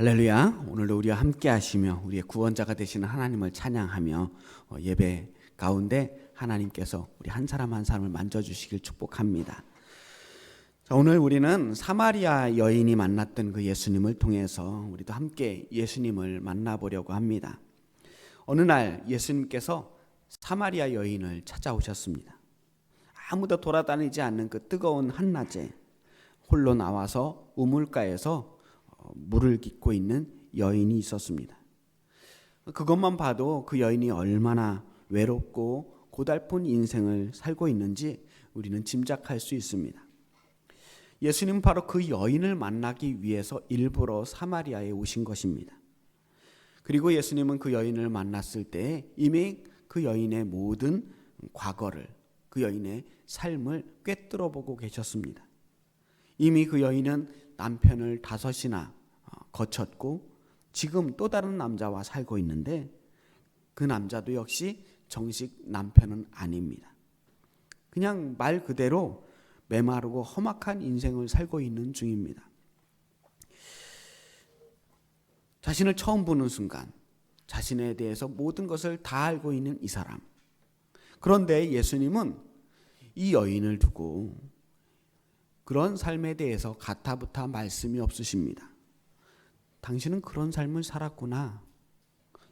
할렐루야. 오늘도 우리와 함께 하시며 우리의 구원자가 되시는 하나님을 찬양하며 예배 가운데 하나님께서 우리 한 사람 한 사람을 만져주시길 축복합니다. 자, 오늘 우리는 사마리아 여인이 만났던 그 예수님을 통해서 우리도 함께 예수님을 만나보려고 합니다. 어느 날 예수님께서 사마리아 여인을 찾아오셨습니다. 아무도 돌아다니지 않는 그 뜨거운 한낮에 홀로 나와서 우물가에서 물을 깃고 있는 여인이 있었습니다. 그것만 봐도 그 여인이 얼마나 외롭고 고달픈 인생을 살고 있는지 우리는 짐작할 수 있습니다. 예수님은 바로 그 여인을 만나기 위해서 일부러 사마리아에 오신 것입니다. 그리고 예수님은 그 여인을 만났을 때 이미 그 여인의 모든 과거를, 그 여인의 삶을 꿰뚫어 보고 계셨습니다. 이미 그 여인은 남편을 5이나 거쳤고 지금 또 다른 남자와 살고 있는데 그 남자도 역시 정식 남편은 아닙니다. 그냥 말 그대로 메마르고 험악한 인생을 살고 있는 중입니다. 자신을 처음 보는 순간 자신에 대해서 모든 것을 다 알고 있는 이 사람. 그런데 예수님은 이 여인을 두고 그런 삶에 대해서 가타부타 말씀이 없으십니다. 당신은 그런 삶을 살았구나.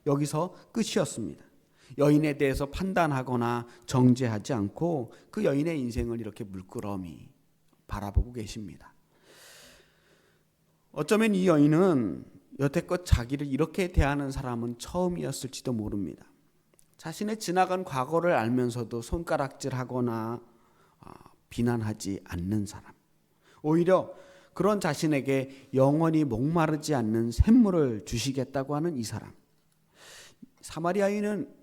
여기서 끝이었습니다. 여인에 대해서 판단하거나 정죄하지 않고 그 여인의 인생을 이렇게 물끄러미 바라보고 계십니다. 어쩌면 이 여인은 여태껏 자기를 이렇게 대하는 사람은 처음이었을지도 모릅니다. 자신의 지나간 과거를 알면서도 손가락질하거나 비난하지 않는 사람. 오히려 그런 자신에게 영원히 목마르지 않는 샘물을 주시겠다고 하는 이 사람. 사마리아인은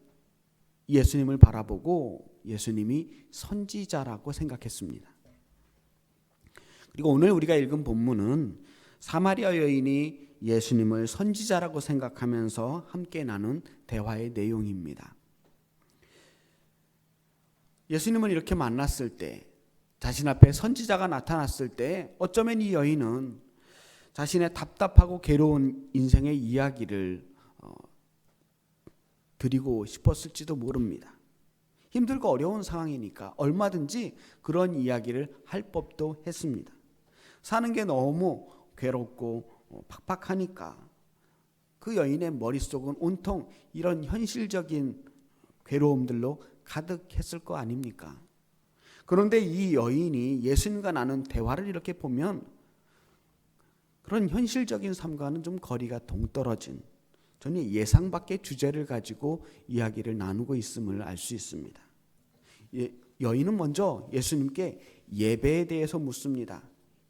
예수님을 바라보고 예수님이 선지자라고 생각했습니다. 그리고 오늘 우리가 읽은 본문은 사마리아 여인이 예수님을 선지자라고 생각하면서 함께 나눈 대화의 내용입니다. 예수님을 이렇게 만났을 때, 자신 앞에 선지자가 나타났을 때 어쩌면 이 여인은 자신의 답답하고 괴로운 인생의 이야기를 드리고 싶었을지도 모릅니다. 힘들고 어려운 상황이니까 얼마든지 그런 이야기를 할 법도 했습니다. 사는 게 너무 괴롭고 팍팍하니까 그 여인의 머릿속은 온통 이런 현실적인 괴로움들로 가득했을 거 아닙니까? 그런데 이 여인이 예수님과 나눈 대화를 이렇게 보면 그런 현실적인 삶과는 좀 거리가 동떨어진 전혀 예상 밖의 주제를 가지고 이야기를 나누고 있음을 알 수 있습니다. 여인은 먼저 예수님께 예배에 대해서 묻습니다.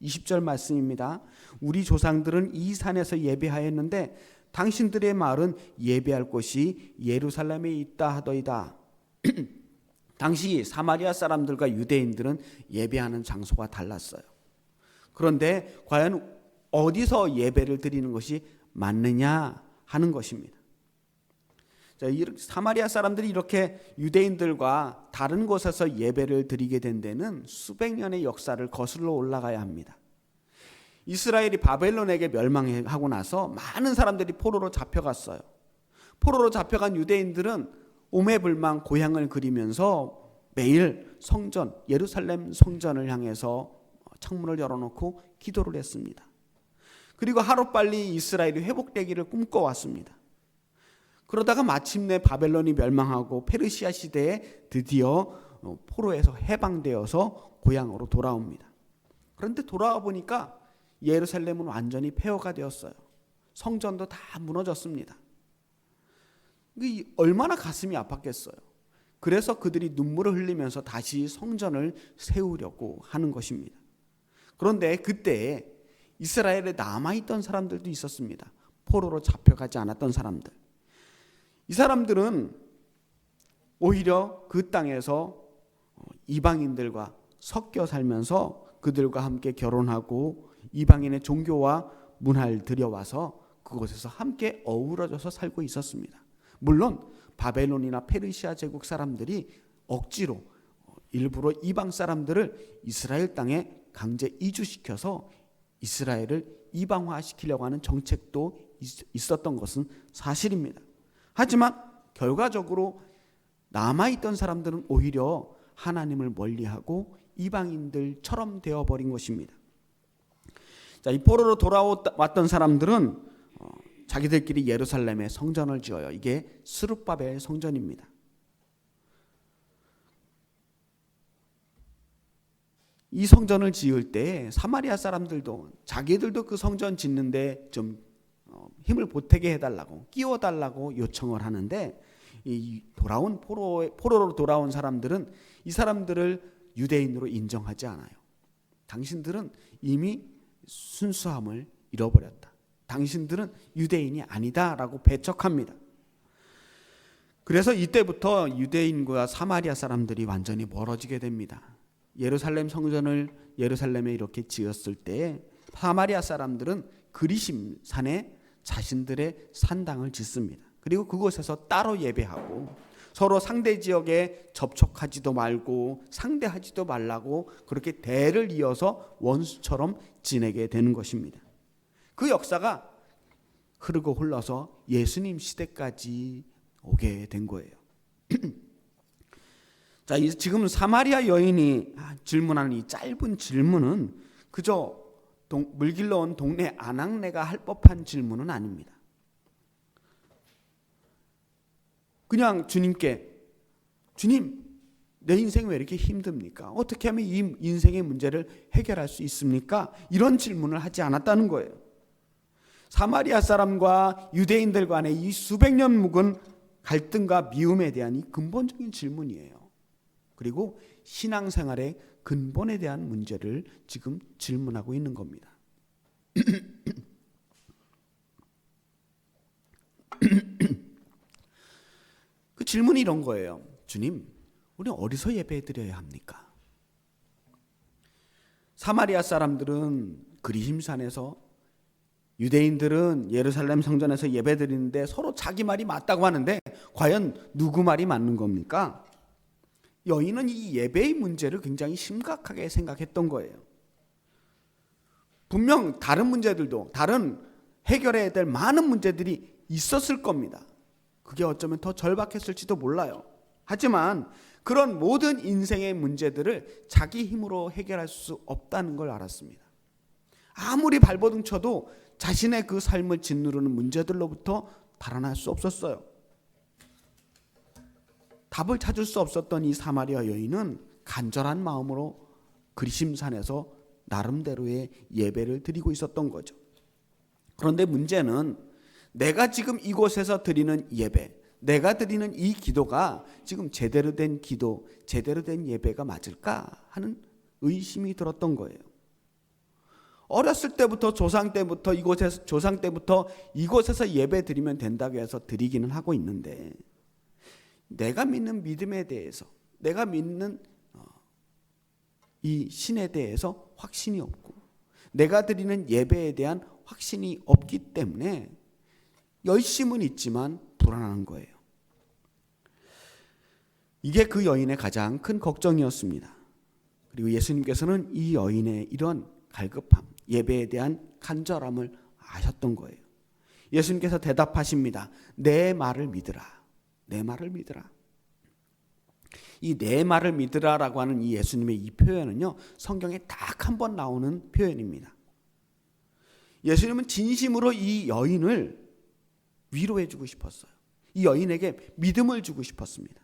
20절 말씀입니다. 우리 조상들은 이 산에서 예배하였는데 당신들의 말은 예배할 곳이 예루살렘에 있다 하더이다. 당시 사마리아 사람들과 유대인들은 예배하는 장소가 달랐어요. 그런데 과연 어디서 예배를 드리는 것이 맞느냐 하는 것입니다. 자, 사마리아 사람들이 이렇게 유대인들과 다른 곳에서 예배를 드리게 된 데는 수백 년의 역사를 거슬러 올라가야 합니다. 이스라엘이 바벨론에게 멸망하고 나서 많은 사람들이 포로로 잡혀갔어요. 포로로 잡혀간 유대인들은 오매불망 고향을 그리면서 매일 성전, 예루살렘 성전을 향해서 창문을 열어놓고 기도를 했습니다. 그리고 하루빨리 이스라엘이 회복되기를 꿈꿔왔습니다. 그러다가 마침내 바벨론이 멸망하고 페르시아 시대에 드디어 포로에서 해방되어서 고향으로 돌아옵니다. 그런데 돌아와 보니까 예루살렘은 완전히 폐허가 되었어요. 성전도 다 무너졌습니다. 얼마나 가슴이 아팠겠어요. 그래서 그들이 눈물을 흘리면서 다시 성전을 세우려고 하는 것입니다. 그런데 그때 이스라엘에 남아있던 사람들도 있었습니다. 포로로 잡혀가지 않았던 사람들. 이 사람들은 오히려 그 땅에서 이방인들과 섞여 살면서 그들과 함께 결혼하고 이방인의 종교와 문화를 들여와서 그곳에서 함께 어우러져서 살고 있었습니다. 물론 바벨론이나 페르시아 제국 사람들이 억지로 일부러 이방 사람들을 이스라엘 땅에 강제 이주시켜서 이스라엘을 이방화시키려고 하는 정책도 있었던 것은 사실입니다. 하지만 결과적으로 남아있던 사람들은 오히려 하나님을 멀리하고 이방인들처럼 되어버린 것입니다. 자, 이 포로로 돌아왔던 사람들은 자기들끼리 예루살렘에 성전을 지어요. 이게 스룹바벨 성전입니다. 이 성전을 지을 때 사마리아 사람들도 자기들도 그 성전 짓는데 좀 힘을 보태게 해달라고, 끼워달라고 요청을 하는데, 이 포로로 돌아온 사람들은 이 사람들을 유대인으로 인정하지 않아요. 당신들은 이미 순수함을 잃어버렸다. 당신들은 유대인이 아니다라고 배척합니다. 그래서 이때부터 유대인과 사마리아 사람들이 완전히 멀어지게 됩니다. 예루살렘 성전을 예루살렘에 이렇게 지었을 때 사마리아 사람들은 그리심 산에 자신들의 산당을 짓습니다. 그리고 그곳에서 따로 예배하고 서로 상대 지역에 접촉하지도 말고 상대하지도 말라고 그렇게 대를 이어서 원수처럼 지내게 되는 것입니다. 그 역사가 흐르고 흘러서 예수님 시대까지 오게 된 거예요. 자, 지금 사마리아 여인이 질문하는 이 짧은 질문은 그저 물 길러 온 동네 아낙네가 할 법한 질문은 아닙니다. 그냥 주님께, 주님, 내 인생 왜 이렇게 힘듭니까? 어떻게 하면 이 인생의 문제를 해결할 수 있습니까? 이런 질문을 하지 않았다는 거예요. 사마리아 사람과 유대인들 간의 이 수백 년 묵은 갈등과 미움에 대한 이 근본적인 질문이에요. 그리고 신앙생활의 근본에 대한 문제를 지금 질문하고 있는 겁니다. 그 질문이 이런 거예요. 주님, 우리 어디서 예배드려야 합니까? 사마리아 사람들은 그리심산에서, 유대인들은 예루살렘 성전에서 예배드리는데 서로 자기 말이 맞다고 하는데 과연 누구 말이 맞는 겁니까? 여인은 이 예배의 문제를 굉장히 심각하게 생각했던 거예요. 분명 다른 문제들도, 다른 해결해야 될 많은 문제들이 있었을 겁니다. 그게 어쩌면 더 절박했을지도 몰라요. 하지만 그런 모든 인생의 문제들을 자기 힘으로 해결할 수 없다는 걸 알았습니다. 아무리 발버둥 쳐도 자신의 그 삶을 짓누르는 문제들로부터 달아날 수 없었어요. 답을 찾을 수 없었던 이 사마리아 여인은 간절한 마음으로 그리심산에서 나름대로의 예배를 드리고 있었던 거죠. 그런데 문제는 내가 지금 이곳에서 드리는 예배, 내가 드리는 이 기도가 지금 제대로 된 기도, 제대로 된 예배가 맞을까 하는 의심이 들었던 거예요. 어렸을 때부터 조상 때부터 이곳에서 예배 드리면 된다고 해서 드리기는 하고 있는데, 내가 믿는 믿음에 대해서, 내가 믿는 이 신에 대해서 확신이 없고, 내가 드리는 예배에 대한 확신이 없기 때문에 열심은 있지만 불안한 거예요. 이게 그 여인의 가장 큰 걱정이었습니다. 그리고 예수님께서는 이 여인의 이런 갈급함, 예배에 대한 간절함을 아셨던 거예요. 예수님께서 대답하십니다. 내 말을 믿으라. 내 말을 믿으라. 이 내 말을 믿으라라고 하는 이 예수님의 이 표현은요, 성경에 딱 한 번 나오는 표현입니다. 예수님은 진심으로 이 여인을 위로해 주고 싶었어요. 이 여인에게 믿음을 주고 싶었습니다.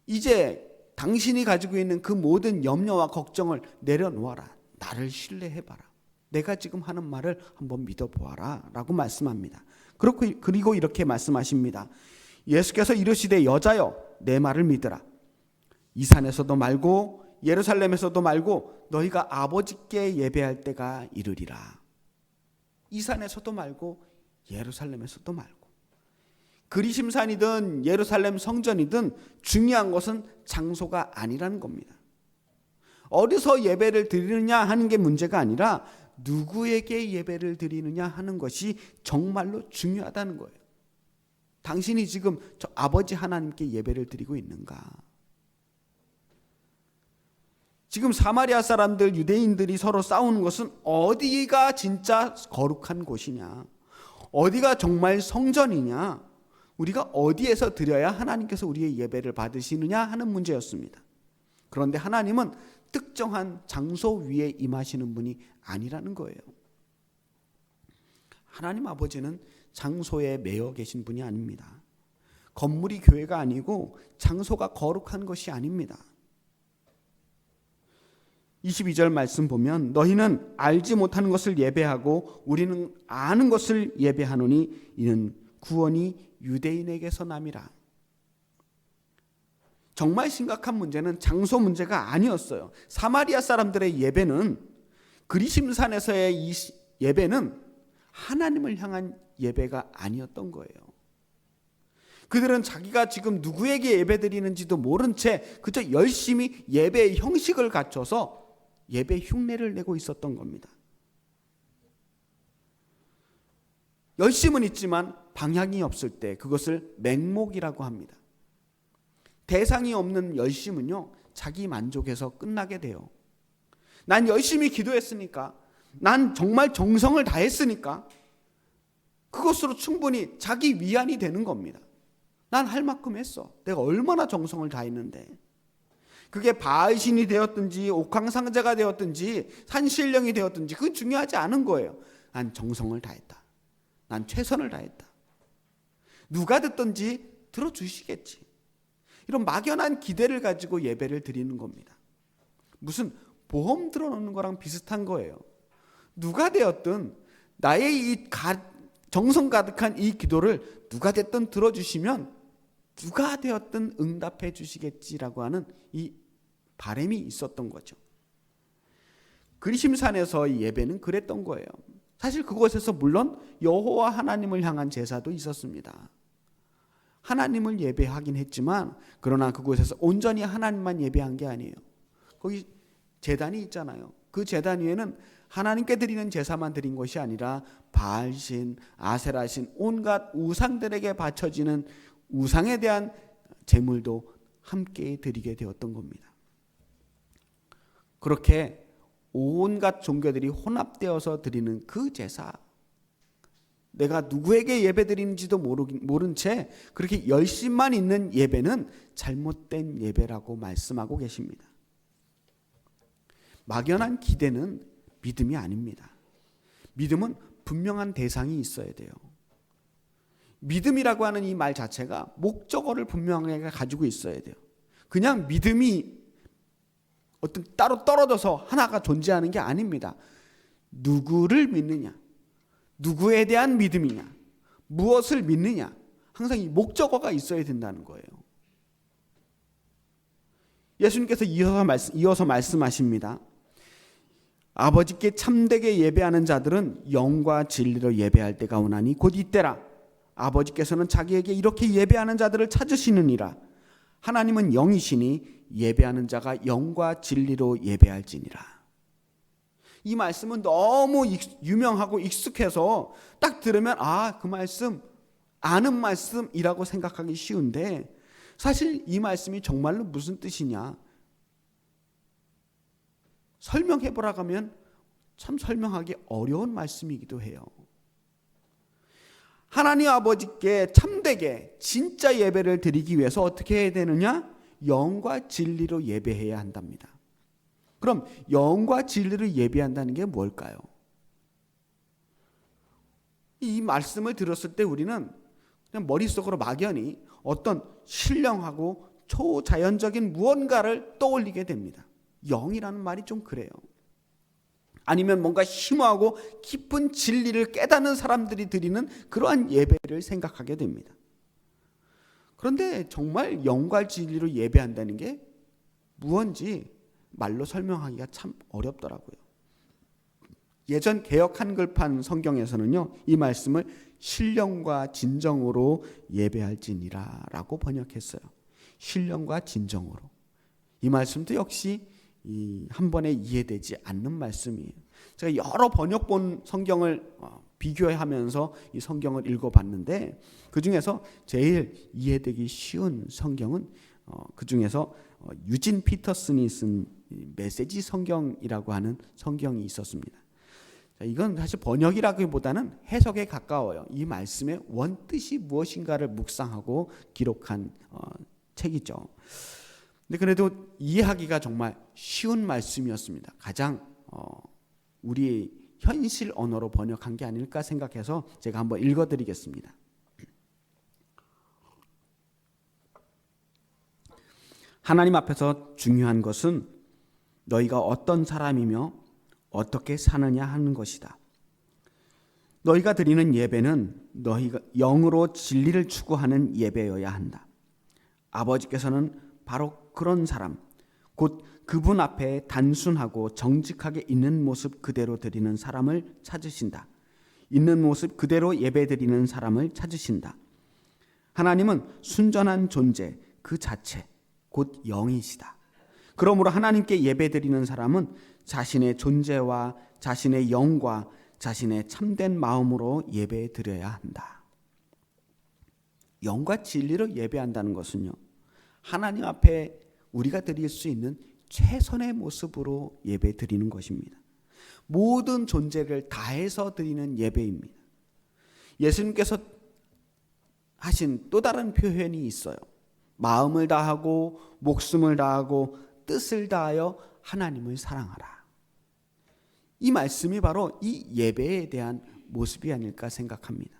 이제 당신이 가지고 있는 그 모든 염려와 걱정을 내려놓아라. 나를 신뢰해봐라. 내가 지금 하는 말을 한번 믿어보아라 라고 말씀합니다. 그리고 이렇게 말씀하십니다. 예수께서 이르시되 여자여 내 말을 믿으라. 이 산에서도 말고 예루살렘에서도 말고 너희가 아버지께 예배할 때가 이르리라. 이 산에서도 말고 예루살렘에서도 말고, 그리심산이든 예루살렘 성전이든 중요한 것은 장소가 아니라는 겁니다. 어디서 예배를 드리느냐 하는 게 문제가 아니라 누구에게 예배를 드리느냐 하는 것이 정말로 중요하다는 거예요. 당신이 지금 저 아버지 하나님께 예배를 드리고 있는가? 지금 사마리아 사람들, 유대인들이 서로 싸우는 것은 어디가 진짜 거룩한 곳이냐, 어디가 정말 성전이냐, 우리가 어디에서 드려야 하나님께서 우리의 예배를 받으시느냐 하는 문제였습니다. 그런데 하나님은 특정한 장소 위에 임하시는 분이 아니라는 거예요. 하나님 아버지는 장소에 매여 계신 분이 아닙니다. 건물이 교회가 아니고 장소가 거룩한 것이 아닙니다. 22절 말씀 보면 너희는 알지 못하는 것을 예배하고 우리는 아는 것을 예배하노니 이는 구원이 유대인에게서 남이라. 정말 심각한 문제는 장소 문제가 아니었어요. 사마리아 사람들의 예배는, 그리심산에서의 이 예배는 하나님을 향한 예배가 아니었던 거예요. 그들은 자기가 지금 누구에게 예배드리는지도 모른 채 그저 열심히 예배의 형식을 갖춰서 예배 흉내를 내고 있었던 겁니다. 열심은 있지만 방향이 없을 때 그것을 맹목이라고 합니다. 대상이 없는 열심은요, 자기 만족에서 끝나게 돼요. 난 열심히 기도했으니까, 난 정말 정성을 다했으니까 그것으로 충분히 자기 위안이 되는 겁니다. 난 할 만큼 했어. 내가 얼마나 정성을 다했는데. 그게 바알신이 되었든지 옥황상제가 되었든지 산신령이 되었든지 그건 중요하지 않은 거예요. 난 정성을 다했다. 난 최선을 다했다. 누가 듣든지 들어주시겠지. 이런 막연한 기대를 가지고 예배를 드리는 겁니다. 무슨 보험 들어놓는 거랑 비슷한 거예요. 누가 되었든 나의 이 정성 가득한 이 기도를 누가 됐든 들어주시면 누가 되었든 응답해 주시겠지라고 하는 이 바람이 있었던 거죠. 그리심산에서 예배는 그랬던 거예요. 사실 그곳에서 물론 여호와 하나님을 향한 제사도 있었습니다. 하나님을 예배하긴 했지만 그러나 그곳에서 온전히 하나님만 예배한 게 아니에요. 거기 제단이 있잖아요. 그 제단 위에는 하나님께 드리는 제사만 드린 것이 아니라 바알신, 아세라신, 온갖 우상들에게 바쳐지는 우상에 대한 제물도 함께 드리게 되었던 겁니다. 그렇게 온갖 종교들이 혼합되어서 드리는 그 제사, 내가 누구에게 예배드리는지도 모른 채 그렇게 열심만 있는 예배는 잘못된 예배라고 말씀하고 계십니다. 막연한 기대는 믿음이 아닙니다. 믿음은 분명한 대상이 있어야 돼요. 믿음이라고 하는 이 말 자체가 목적어를 분명하게 가지고 있어야 돼요. 그냥 믿음이 어떤 따로 떨어져서 하나가 존재하는 게 아닙니다. 누구를 믿느냐, 누구에 대한 믿음이냐, 무엇을 믿느냐, 항상 이 목적어가 있어야 된다는 거예요. 예수님께서 이어서 말씀하십니다. 아버지께 참되게 예배하는 자들은 영과 진리로 예배할 때가 오나니 곧 이때라. 아버지께서는 자기에게 이렇게 예배하는 자들을 찾으시느니라. 하나님은 영이시니 예배하는 자가 영과 진리로 예배할지니라. 이 말씀은 너무 유명하고 익숙해서 딱 들으면 그 말씀 아는 말씀이라고 생각하기 쉬운데, 사실 이 말씀이 정말로 무슨 뜻이냐 설명해보라고 하면 참 설명하기 어려운 말씀이기도 해요. 하나님 아버지께 참되게 진짜 예배를 드리기 위해서 어떻게 해야 되느냐? 영과 진리로 예배해야 한답니다. 그럼 영과 진리로 예배한다는 게 뭘까요? 이 말씀을 들었을 때 우리는 그냥 머릿속으로 막연히 어떤 신령하고 초자연적인 무언가를 떠올리게 됩니다. 영이라는 말이 좀 그래요. 아니면 뭔가 심오하고 깊은 진리를 깨닫는 사람들이 드리는 그러한 예배를 생각하게 됩니다. 그런데 정말 영과 진리로 예배한다는 게 무언지 말로 설명하기가 참 어렵더라고요. 예전 개역 한글판 성경에서는요, 이 말씀을 신령과 진정으로 예배할지니라 라고 번역했어요. 신령과 진정으로. 이 말씀도 역시 한 번에 이해되지 않는 말씀이에요. 제가 여러 번역본 성경을 비교하면서 이 성경을 읽어봤는데 그 중에서 제일 이해되기 쉬운 성경은 그 중에서 유진 피터슨이 쓴 메시지 성경이라고 하는 성경이 있었습니다. 자, 이건 사실 번역이라기보다는 해석에 가까워요. 이 말씀의 원뜻이 무엇인가를 묵상하고 기록한 책이죠. 근데 그래도 이해하기가 정말 쉬운 말씀이었습니다. 가장 우리 현실 언어로 번역한 게 아닐까 생각해서 제가 한번 읽어드리겠습니다. 하나님 앞에서 중요한 것은 너희가 어떤 사람이며 어떻게 사느냐 하는 것이다. 너희가 드리는 예배는 너희가 영으로 진리를 추구하는 예배여야 한다. 아버지께서는 바로 그런 사람, 곧 그분 앞에 단순하고 정직하게 있는 모습 그대로 드리는 사람을 찾으신다. 있는 모습 그대로 예배드리는 사람을 찾으신다. 하나님은 순전한 존재 그 자체, 곧 영이시다. 그러므로 하나님께 예배드리는 사람은 자신의 존재와 자신의 영과 자신의 참된 마음으로 예배드려야 한다. 영과 진리로 예배한다는 것은요, 하나님 앞에 우리가 드릴 수 있는 최선의 모습으로 예배드리는 것입니다. 모든 존재를 다해서 드리는 예배입니다. 예수님께서 하신 또 다른 표현이 있어요. 마음을 다하고 목숨을 다하고 뜻을 다하여 하나님을 사랑하라. 이 말씀이 바로 이 예배에 대한 모습이 아닐까 생각합니다.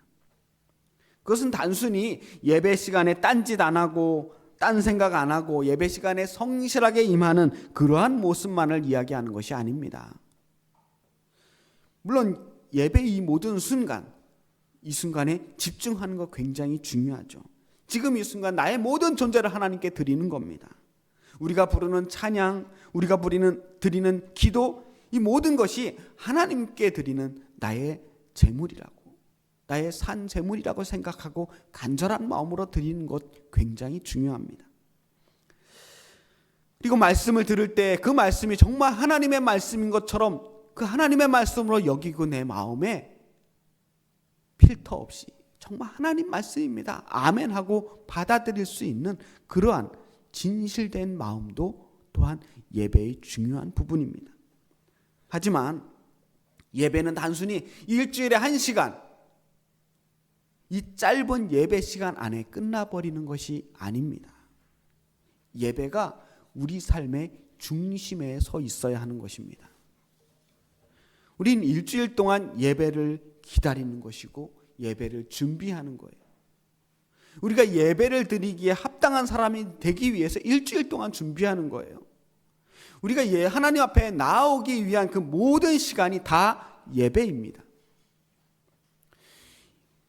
그것은 단순히 예배 시간에 딴짓 안 하고 딴 생각 안 하고 예배 시간에 성실하게 임하는 그러한 모습만을 이야기하는 것이 아닙니다. 물론 예배 이 모든 순간, 이 순간에 집중하는 것 굉장히 중요하죠. 지금 이 순간 나의 모든 존재를 하나님께 드리는 겁니다. 우리가 부르는 찬양, 우리가 드리는 기도, 이 모든 것이 하나님께 드리는 나의 제물이라고, 나의 산 제물이라고 생각하고 간절한 마음으로 드리는 것 굉장히 중요합니다. 그리고 말씀을 들을 때 그 말씀이 정말 하나님의 말씀인 것처럼 그 하나님의 말씀으로 여기고 내 마음에 필터 없이 정말 하나님 말씀입니다, 아멘 하고 받아들일 수 있는 그러한 진실된 마음도 또한 예배의 중요한 부분입니다. 하지만 예배는 단순히 일주일에 1시간, 이 짧은 예배 시간 안에 끝나버리는 것이 아닙니다. 예배가 우리 삶의 중심에 서 있어야 하는 것입니다. 우린 일주일 동안 예배를 기다리는 것이고 예배를 준비하는 거예요. 우리가 예배를 드리기에 합당한 사람이 되기 위해서 일주일 동안 준비하는 거예요. 우리가 하나님 앞에 나오기 위한 그 모든 시간이 다 예배입니다.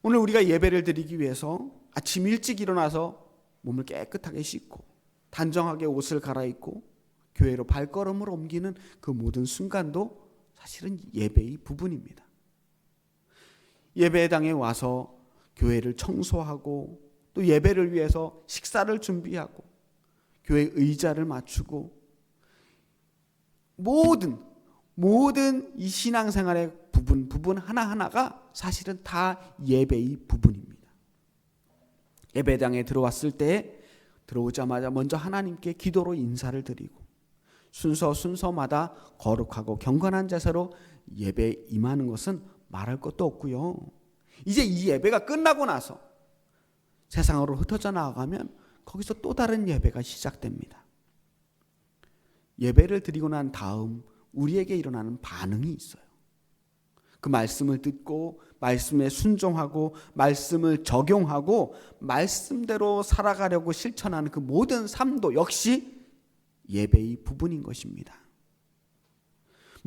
오늘 우리가 예배를 드리기 위해서 아침 일찍 일어나서 몸을 깨끗하게 씻고 단정하게 옷을 갈아입고 교회로 발걸음을 옮기는 그 모든 순간도 사실은 예배의 부분입니다. 예배당에 와서 교회를 청소하고 또 예배를 위해서 식사를 준비하고 교회 의자를 맞추고 모든 이 신앙생활의 부분 하나하나가 사실은 다 예배의 부분입니다. 예배당에 들어왔을 때 들어오자마자 먼저 하나님께 기도로 인사를 드리고 순서마다 거룩하고 경건한 자세로 예배에 임하는 것은 말할 것도 없고요. 이제 이 예배가 끝나고 나서 세상으로 흩어져 나아가면 거기서 또 다른 예배가 시작됩니다. 예배를 드리고 난 다음 우리에게 일어나는 반응이 있어요. 그 말씀을 듣고 말씀에 순종하고 말씀을 적용하고 말씀대로 살아가려고 실천하는 그 모든 삶도 역시 예배의 부분인 것입니다.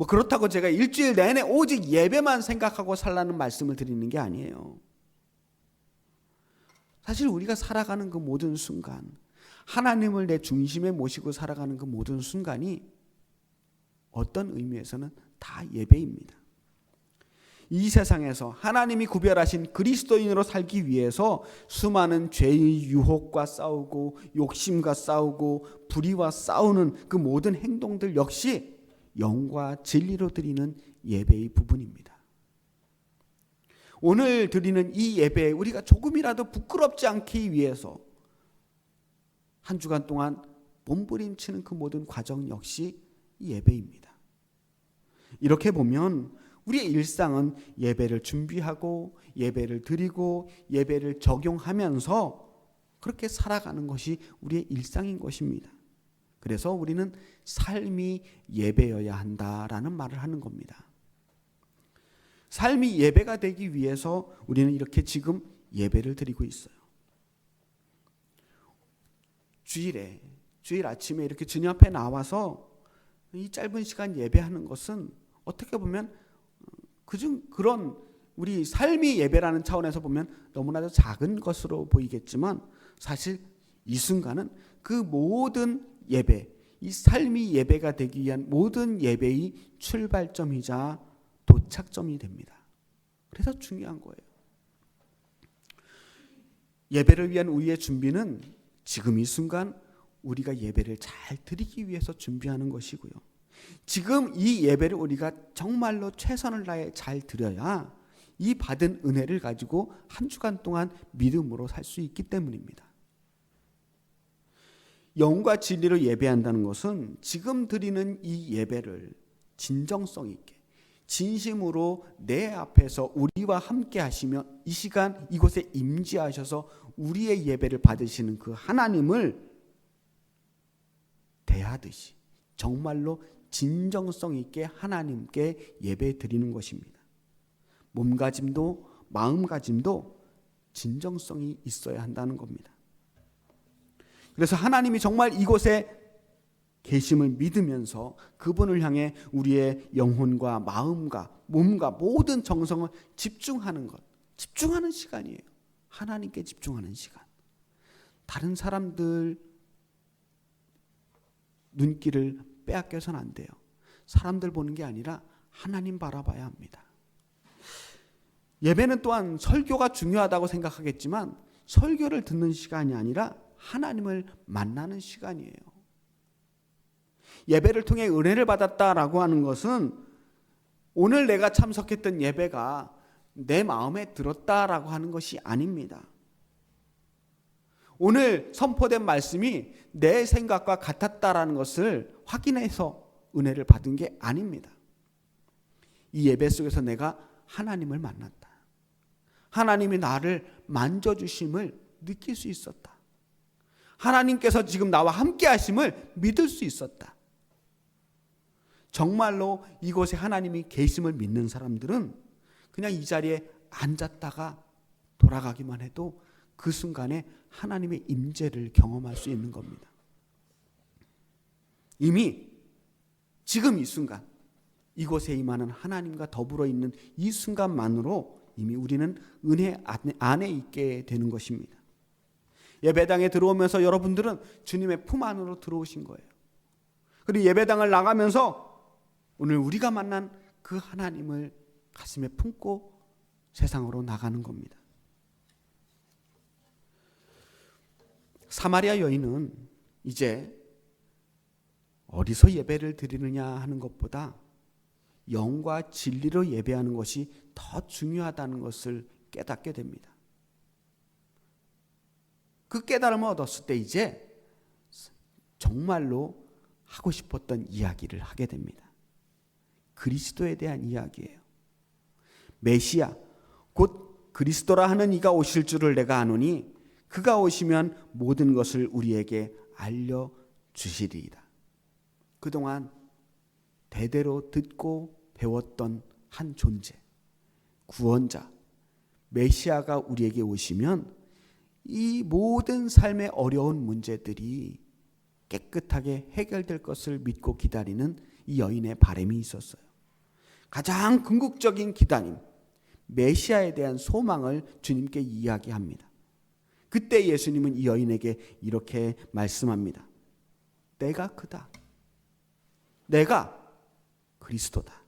그렇다고 제가 일주일 내내 오직 예배만 생각하고 살라는 말씀을 드리는 게 아니에요. 사실 우리가 살아가는 그 모든 순간, 하나님을 내 중심에 모시고 살아가는 그 모든 순간이 어떤 의미에서는 다 예배입니다. 이 세상에서 하나님이 구별하신 그리스도인으로 살기 위해서 수많은 죄의 유혹과 싸우고 욕심과 싸우고 불의와 싸우는 그 모든 행동들 역시 영과 진리로 드리는 예배의 부분입니다. 오늘 드리는 이 예배에 우리가 조금이라도 부끄럽지 않기 위해서 한 주간 동안 몸부림치는 그 모든 과정 역시 이 예배입니다. 이렇게 보면 우리의 일상은 예배를 준비하고 예배를 드리고 예배를 적용하면서 그렇게 살아가는 것이 우리의 일상인 것입니다. 그래서 우리는 삶이 예배여야 한다라는 말을 하는 겁니다. 삶이 예배가 되기 위해서 우리는 이렇게 지금 예배를 드리고 있어요. 주일 아침에 이렇게 주님 앞에 나와서 이 짧은 시간 예배하는 것은 어떻게 보면 그런 우리 삶이 예배라는 차원에서 보면 너무나도 작은 것으로 보이겠지만 사실 이 순간은 그 모든 예배, 이 삶이 예배가 되기 위한 모든 예배의 출발점이자 도착점이 됩니다. 그래서 중요한 거예요. 예배를 위한 우리의 준비는 지금 이 순간 우리가 예배를 잘 드리기 위해서 준비하는 것이고요. 지금 이 예배를 우리가 정말로 최선을 다해 잘 드려야 이 받은 은혜를 가지고 한 주간 동안 믿음으로 살 수 있기 때문입니다. 영과 진리로 예배한다는 것은 지금 드리는 이 예배를 진정성 있게 진심으로 내 앞에서 우리와 함께 하시며 이 시간 이곳에 임재하셔서 우리의 예배를 받으시는 그 하나님을 대하듯이 정말로 진정성 있게 하나님께 예배 드리는 것입니다. 몸가짐도 마음가짐도 진정성이 있어야 한다는 겁니다. 그래서 하나님이 정말 이곳에 계심을 믿으면서 그분을 향해 우리의 영혼과 마음과 몸과 모든 정성을 집중하는 것, 집중하는 시간이에요. 하나님께 집중하는 시간. 다른 사람들 눈길을 빼앗겨서는 안 돼요. 사람들 보는 게 아니라 하나님 바라봐야 합니다. 예배는 또한 설교가 중요하다고 생각하겠지만 설교를 듣는 시간이 아니라 하나님을 만나는 시간이에요. 예배를 통해 은혜를 받았다라고 하는 것은 오늘 내가 참석했던 예배가 내 마음에 들었다라고 하는 것이 아닙니다. 오늘 선포된 말씀이 내 생각과 같았다라는 것을 확인해서 은혜를 받은 게 아닙니다. 이 예배 속에서 내가 하나님을 만났다. 하나님이 나를 만져주심을 느낄 수 있었다. 하나님께서 지금 나와 함께 하심을 믿을 수 있었다. 정말로 이곳에 하나님이 계심을 믿는 사람들은 그냥 이 자리에 앉았다가 돌아가기만 해도 그 순간에 하나님의 임재를 경험할 수 있는 겁니다. 이미 지금 이 순간 이곳에 임하는 하나님과 더불어 있는 이 순간만으로 이미 우리는 은혜 안에 있게 되는 것입니다. 예배당에 들어오면서 여러분들은 주님의 품 안으로 들어오신 거예요. 그리고 예배당을 나가면서 오늘 우리가 만난 그 하나님을 가슴에 품고 세상으로 나가는 겁니다. 사마리아 여인은 이제 어디서 예배를 드리느냐 하는 것보다 영과 진리로 예배하는 것이 더 중요하다는 것을 깨닫게 됩니다. 그 깨달음을 얻었을 때 이제 정말로 하고 싶었던 이야기를 하게 됩니다. 그리스도에 대한 이야기예요. 메시아 곧 그리스도라 하는 이가 오실 줄을 내가 아노니 그가 오시면 모든 것을 우리에게 알려주시리이다. 그동안 대대로 듣고 배웠던 한 존재, 구원자, 메시아가 우리에게 오시면 이 모든 삶의 어려운 문제들이 깨끗하게 해결될 것을 믿고 기다리는 이 여인의 바람이 있었어요. 가장 궁극적인 기다림, 메시아에 대한 소망을 주님께 이야기합니다. 그때 예수님은 이 여인에게 이렇게 말씀합니다. 내가 그다. 내가 그리스도다.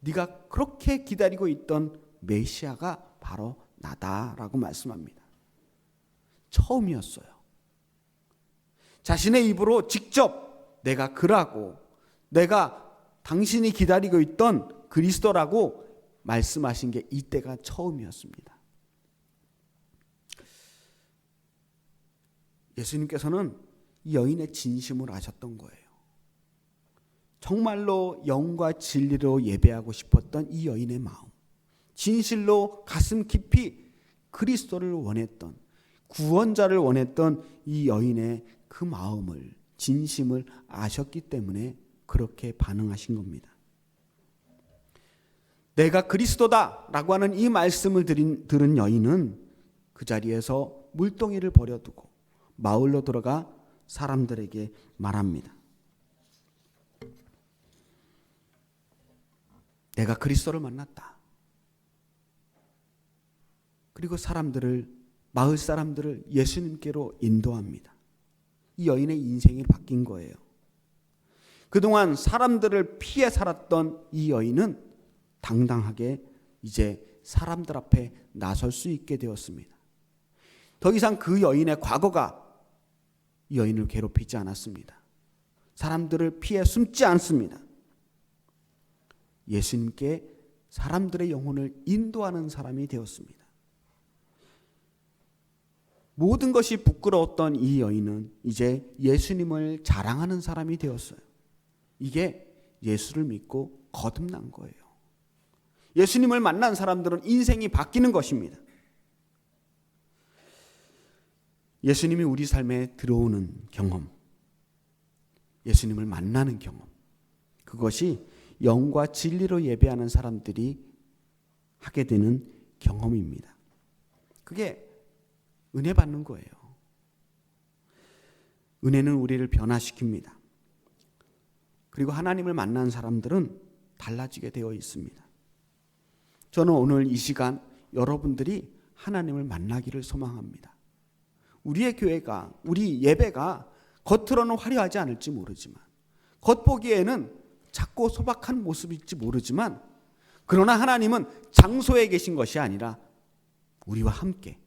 네가 그렇게 기다리고 있던 메시아가 바로 나다라고 말씀합니다. 처음이었어요. 자신의 입으로 직접 내가 그라고, 내가 당신이 기다리고 있던 그리스도라고 말씀하신 게 이때가 처음이었습니다. 예수님께서는 이 여인의 진심을 아셨던 거예요. 정말로 영과 진리로 예배하고 싶었던 이 여인의 마음, 진실로 가슴 깊이 그리스도를 원했던, 구원자를 원했던 이 여인의 그 마음을, 진심을 아셨기 때문에 그렇게 반응하신 겁니다. 내가 그리스도다 라고 하는 이 말씀을 들은 여인은 그 자리에서 물동이를 버려두고 마을로 들어가 사람들에게 말합니다. 내가 그리스도를 만났다. 그리고 마을 사람들을 예수님께로 인도합니다. 이 여인의 인생이 바뀐 거예요. 그동안 사람들을 피해 살았던 이 여인은 당당하게 이제 사람들 앞에 나설 수 있게 되었습니다. 더 이상 그 여인의 과거가 이 여인을 괴롭히지 않았습니다. 사람들을 피해 숨지 않습니다. 예수님께 사람들의 영혼을 인도하는 사람이 되었습니다. 모든 것이 부끄러웠던 이 여인은 이제 예수님을 자랑하는 사람이 되었어요. 이게 예수를 믿고 거듭난 거예요. 예수님을 만난 사람들은 인생이 바뀌는 것입니다. 예수님이 우리 삶에 들어오는 경험, 예수님을 만나는 경험, 그것이 영과 진리로 예배하는 사람들이 하게 되는 경험입니다. 그게 은혜 받는 거예요. 은혜는 우리를 변화시킵니다. 그리고 하나님을 만난 사람들은 달라지게 되어 있습니다. 저는 오늘 이 시간 여러분들이 하나님을 만나기를 소망합니다. 우리의 교회가, 우리 예배가 겉으로는 화려하지 않을지 모르지만, 겉보기에는 작고 소박한 모습일지 모르지만, 그러나 하나님은 장소에 계신 것이 아니라 우리와 함께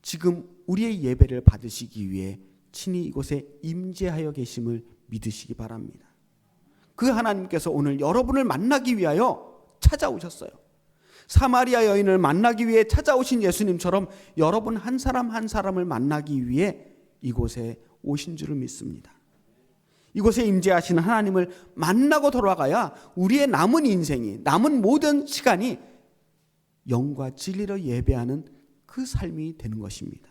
지금 우리의 예배를 받으시기 위해 친히 이곳에 임재하여 계심을 믿으시기 바랍니다. 그 하나님께서 오늘 여러분을 만나기 위하여 찾아오셨어요. 사마리아 여인을 만나기 위해 찾아오신 예수님처럼 여러분 한 사람 한 사람을 만나기 위해 이곳에 오신 줄을 믿습니다. 이곳에 임재하시는 하나님을 만나고 돌아가야 우리의 남은 인생이, 남은 모든 시간이 영과 진리로 예배하는 그 삶이 되는 것입니다.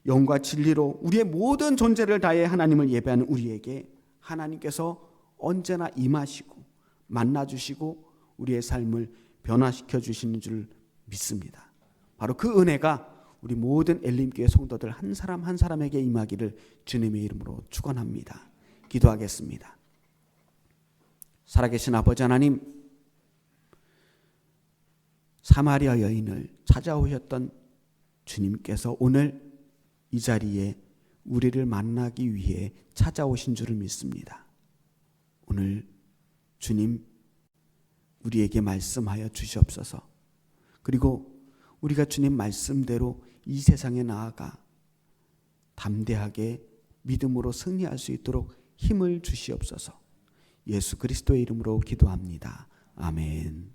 영과 진리로 우리의 모든 존재를 다해 하나님을 예배하는 우리에게 하나님께서 언제나 임하시고 만나주시고 우리의 삶을 변화시켜 주시는 줄 믿습니다. 바로 그 은혜가 우리 모든 엘림교회 성도들 한 사람 한 사람에게 임하기를 주님의 이름으로 축원합니다. 기도하겠습니다. 살아계신 아버지 하나님, 사마리아 여인을 찾아오셨던 주님께서 오늘 이 자리에 우리를 만나기 위해 찾아오신 줄을 믿습니다. 오늘 주님 우리에게 말씀하여 주시옵소서. 그리고 우리가 주님 말씀대로 이 세상에 나아가 담대하게 믿음으로 승리할 수 있도록 힘을 주시옵소서. 예수 그리스도의 이름으로 기도합니다. 아멘.